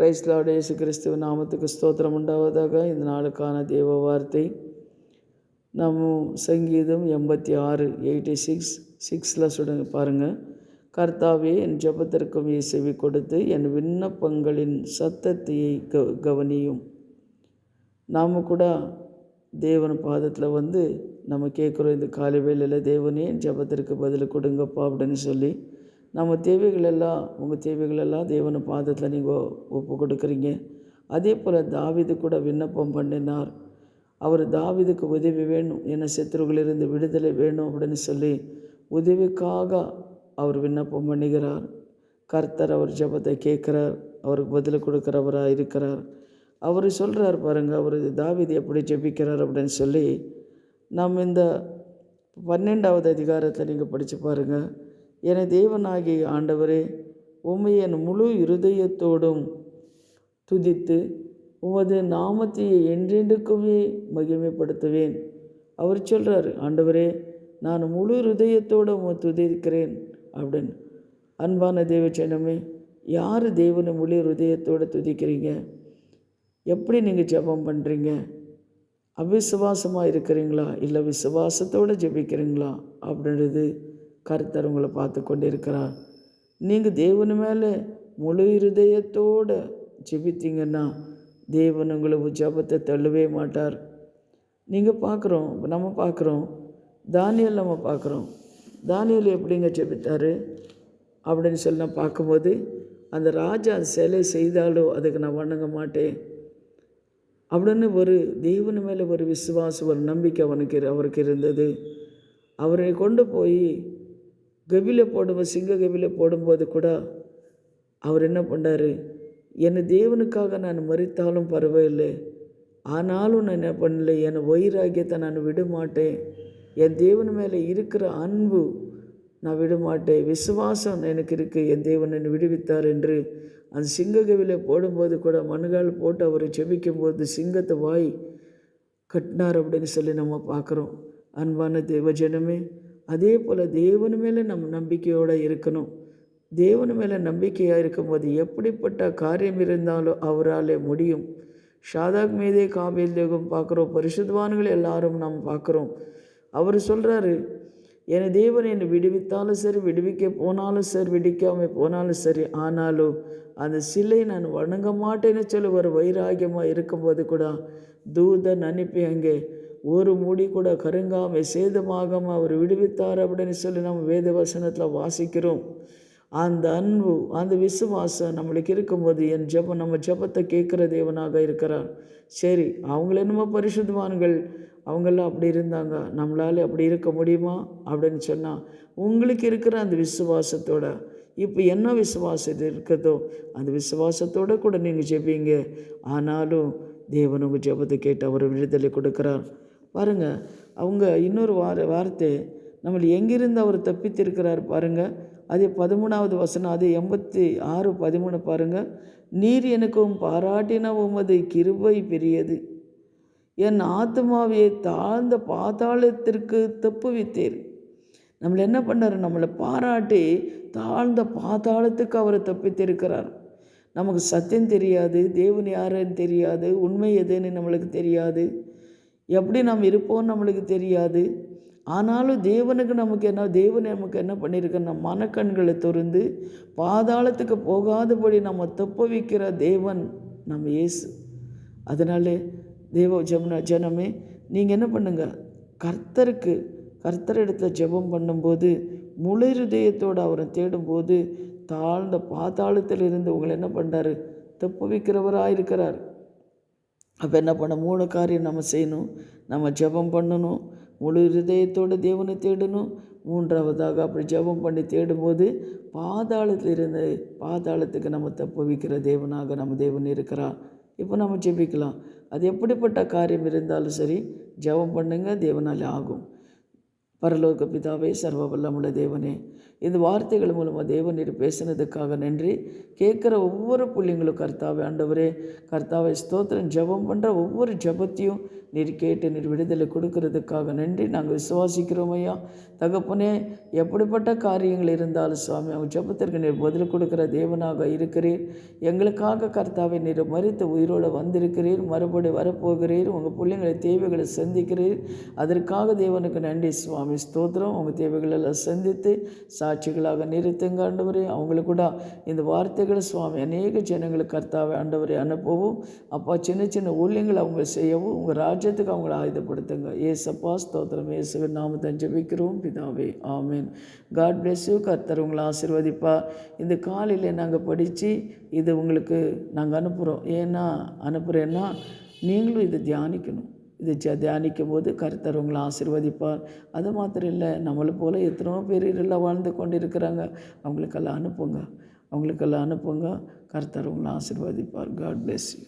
Price Lord. இயேசு கிறிஸ்துவ நாமத்துக்கு ஸ்தோத்திரம் உண்டாவதாக. இந்த நாளுக்கான தேவ வார்த்தை நம்ம சங்கீதம் 86:6 சொல்லுங்க பாருங்கள். கர்த்தாவே, என் ஜெபத்திற்கும் செவி கொடுத்து என் விண்ணப்பங்களின் சத்தத்தை கவனியும். நாம் கூட தேவன் பாதத்தில் நம்ம கேட்குறோம் இந்த காலை வேளையில், தேவனே என் ஜெபத்திற்கு பதில் கொடுங்கப்பா அப்படின்னு சொல்லி நம்ம தேவைகளெல்லாம், உங்கள் தேவைகளெல்லாம் தேவன் பாதத்தில் நீங்கள் ஒப்பு கொடுக்குறீங்க. அதே போல் தாவீது கூட விண்ணப்பம் பண்ணினார். அவர் தாவீதுக்கு உதவி வேணும், என சத்துருகளிலிருந்து விடுதலை வேணும் அப்படின்னு சொல்லி உதவிக்காக அவர் விண்ணப்பம் பண்ணுகிறார். கர்த்தர் அவர் ஜெபத்தை கேட்குறார், அவருக்கு பதில் கொடுக்குறவராக இருக்கிறார். அவர் சொல்கிறார் பாருங்கள், அவர் தாவீது எப்படி ஜெபிக்கிறார் அப்படின்னு சொல்லி நம்ம இந்த 12வது அதிகாரத்தை நீங்கள் படித்து பாருங்கள். என தேவனாகிய ஆண்டவரே, உம்மை என் முழு இருதயத்தோடும் துதித்து உமது நாமத்தை என்றென்றுக்குமே மகிமைப்படுத்துவேன். அவர் சொல்கிறார், ஆண்டவரே, நான் முழு இருதயத்தோடு உம்மை துதிக்கிறேன் அப்படின்னு. அன்பான தேவச்சனமே, யார் தேவனை முழு இருதயத்தோடு துதிக்கிறீங்க? எப்படி நீங்கள் ஜெபம் பண்ணுறீங்க? அவிசுவாசமாக இருக்கிறீங்களா, இல்லை விசுவாசத்தோடு ஜெபிக்கிறீங்களா அப்படின்றது கர்த்தர் உங்களை பார்த்து கொண்டு இருக்கிறார். நீங்கள் தேவன் மேலே முழு இருதயத்தோடு ஜெபித்தீங்கன்னா தேவன் உங்களை ஜெபத்தை தள்ளவே மாட்டார். நம்ம பார்க்குறோம் தானியேல், நம்ம பார்க்குறோம் தானியேல் எப்படிங்க ஜெபித்தார் அப்படின்னு சொல்லி நான் பார்க்கும்போது, அந்த ராஜா சிலை செய்தாலும் அதுக்கு நான் வணங்க மாட்டேன் அப்படின்னு ஒரு தேவன் மேலே ஒரு விசுவாசம், ஒரு நம்பிக்கை அவருக்கு இருந்தது. அவரை கொண்டு போய் சிங்க கபில போடும்போது கூட அவர் என்ன பண்ணார்? என் தேவனுக்காக நான் மரித்தாலும் பரவாயில்லை, ஆனாலும் நான் என்ன பண்ணலை, என் வைராகியத்தை நான் விட மாட்டேன், என் தேவன் மேலே இருக்கிற அன்பு நான் விட மாட்டேன், விசுவாசம் எனக்கு இருக்குது, என் தேவன் என்னை விடுவித்தார் என்று அந்த சிங்ககவில போடும்போது கூட மண்கால் போட்டு அவர் ஜெபிக்கும்போது சிங்கத்தை வாய் கட்டினார் அப்படின்னு சொல்லி நம்ம பார்க்குறோம். அன்பான தேவஜனமே, அதே போல் தேவன் மேலே நம்ம நம்பிக்கையோடு இருக்கணும். தேவன் மேலே நம்பிக்கையாக இருக்கும்போது எப்படிப்பட்ட காரியம் இருந்தாலும் அவரால் முடியும். ஷாதாக் மீதே காபேல் தேகம் பார்க்குறோம், பரிசுத்தவான்கள் எல்லாரும் நாம் பார்க்குறோம். அவர் சொல்கிறாரு, என் தேவன் என்னை விடுவித்தாலும் சரி, விடுவிக்க போனாலும் சரி, விடுவிக்காமல் போனாலும் சரி, ஆனாலும் அந்த சிலை நான் வணங்க மாட்டேன்னு சொல்லி ஒரு வைராகியமாக இருக்கும்போது கூட தூதன் அனுப்பி அங்கே ஒரு முடி கூட கருங்காமல் சேதமாகாமல் அவர் விடுவித்தார் அப்படின்னு சொல்லி நம்ம வேத வசனத்தில் வாசிக்கிறோம். அந்த அன்பு, அந்த விசுவாசம் நம்மளுக்கு இருக்கும்போது நம்ம ஜெபத்தை கேட்குற தேவனாக இருக்கிறார். சரி, அவங்கள என்னமோ பரிசுத்தவான்கள், அவங்கெல்லாம் அப்படி இருந்தாங்க, நம்மளால் அப்படி இருக்க முடியுமா அப்படின்னு சொன்னால், உங்களுக்கு இருக்கிற அந்த விசுவாசத்தோட, இப்போ என்ன விசுவாசம் இருக்கிறதோ அந்த விசுவாசத்தோடு கூட நீங்கள் ஜெபிங்க. ஆனாலும் தேவன் உங்கள் ஜெபத்தை கேட்டு அவர் விடுதலை கொடுக்குறார். பாருங்கள், அவங்க இன்னொரு வார்த்தை, நம்மளை எங்கிருந்து அவர் தப்பித்திருக்கிறார் பாருங்கள். அதே 13வது வசனம், அதே 86:13 பாருங்கள். நீர் எனக்கும் பாராட்டின உமது கிருபை பெரியது, என் ஆத்மாவை தாழ்ந்த பாதாளத்திற்கு தப்புவித்தீர். நம்மளை என்ன பண்ணார்? நம்மளை பாராட்டி தாழ்ந்த பாதாளத்துக்கு அவர் தப்பித்திருக்கிறார். நமக்கு சத்தியம் தெரியாது, தேவன் யாருன்னு தெரியாது, உண்மை எதுன்னு நம்மளுக்கு தெரியாது, எப்படி நாம் இருப்போம்னு நம்மளுக்கு தெரியாது. ஆனாலும் தேவன் நமக்கு என்ன பண்ணியிருக்கோன்னா, மனக்கண்களை திறந்து பாதாளத்துக்கு போகாதபடி நம்ம தப்ப வைக்கிற தேவன் நம்ம இயேசு. அதனாலே ஜனமே, நீங்கள் என்ன பண்ணுங்க, கர்த்தரிடத்தில் ஜெபம் பண்ணும்போது முழு இருதயத்தோடு அவரை தேடும்போது தாழ்ந்த பாதாளத்தில் இருந்து உங்களை என்ன பண்ணுறாரு? தப்பு வைக்கிறவராக இருக்கிறார். அப்போ என்ன பண்ண? 3 காரியம் நம்ம செய்யணும். நம்ம ஜெபம் பண்ணணும், முழு இருதயத்தோடு தேவனை தேடணும், 3வதாக அப்படி ஜெபம் பண்ணி தேடும்போது பாதாளத்துக்கு நம்ம தப்பு வைக்கிற தேவனாக நம்ம தேவன் இருக்கிறார். இப்போ நம்ம ஜெபிக்கலாம். அது எப்படிப்பட்ட காரியம் இருந்தாலும் சரி, ஜெபம் பண்ணுங்க, தேவனால் ஆகும். பரலோக பிதாவே, சர்வ வல்லமுள்ள தேவனே, இந்த வார்த்தைகள் மூலமாக தேவன் நீர் பேசினதுக்காக நன்றி. கேட்குற ஒவ்வொரு பிள்ளைங்களும் கர்த்தாவே ஆண்டவரே, கர்த்தாவை ஸ்தோத்திரம், ஜெபம் பண்ணுற ஒவ்வொரு ஜெபத்தையும் நீர் கேட்டு நீர் விடுதலை கொடுக்கறதுக்காக நன்றி. நாங்கள் விசுவாசிக்கிறோம் ஐயா. தகப்பனே, எப்படிப்பட்ட காரியங்கள் இருந்தாலும் சுவாமி, அவங்க ஜெபத்திற்கு நீர் பதில் கொடுக்குற தேவனாக இருக்கிறீர். எங்களுக்காக கர்த்தாவை நீர் மரித்த உயிரோடு வந்திருக்கிறீர், மறுபடி வரப்போகிறீர். உங்கள் பிள்ளைங்களை தேவைகளை சந்திக்கிறீர். அதற்காக தேவனுக்கு நன்றி சுவாமி, ஸ்தோத்திரம். உங்கள் தேவைகளெல்லாம் சந்தித்து சாட்சிகளாக நிறுத்துங்க ஆண்டவரே. அவங்களுக்கு கூட இந்த வார்த்தைகளை சுவாமி அநேக ஜனங்களுக்கு கர்த்தாவை ஆண்டவரை அனுப்பவும், அப்பா சின்ன சின்ன ஊழியங்கள் அவங்க செய்யவும் உங்கள் ராஜ்யத்துக்கு அவங்கள ஆயுதப்படுத்துங்க. ஏசப்பா ஸ்தோத்திரம். இயேசுவின் நாமத்தை ஜெபிக்கிறோம் பிதாவே, ஆமீன். God bless you. கர்த்தர் உங்களை ஆசீர்வதிப்பா. இந்த காலையில் நாங்கள் படித்து இது உங்களுக்கு நாங்கள் அனுப்புகிறேன்னா நீங்களும் இதை தியானிக்கணும். இது தியானிக்கும் போது கர்த்தர் உங்களை ஆசீர்வதிப்பார். அது மாத்திரம் இல்லை, நம்மளை போல் எத்தனோ பேர் எல்லாம் வாழ்ந்து கொண்டு இருக்கிறாங்க. அவங்களுக்கெல்லாம் அனுப்புங்க. கர்த்தர் உங்களை ஆசீர்வதிப்பார். God bless you.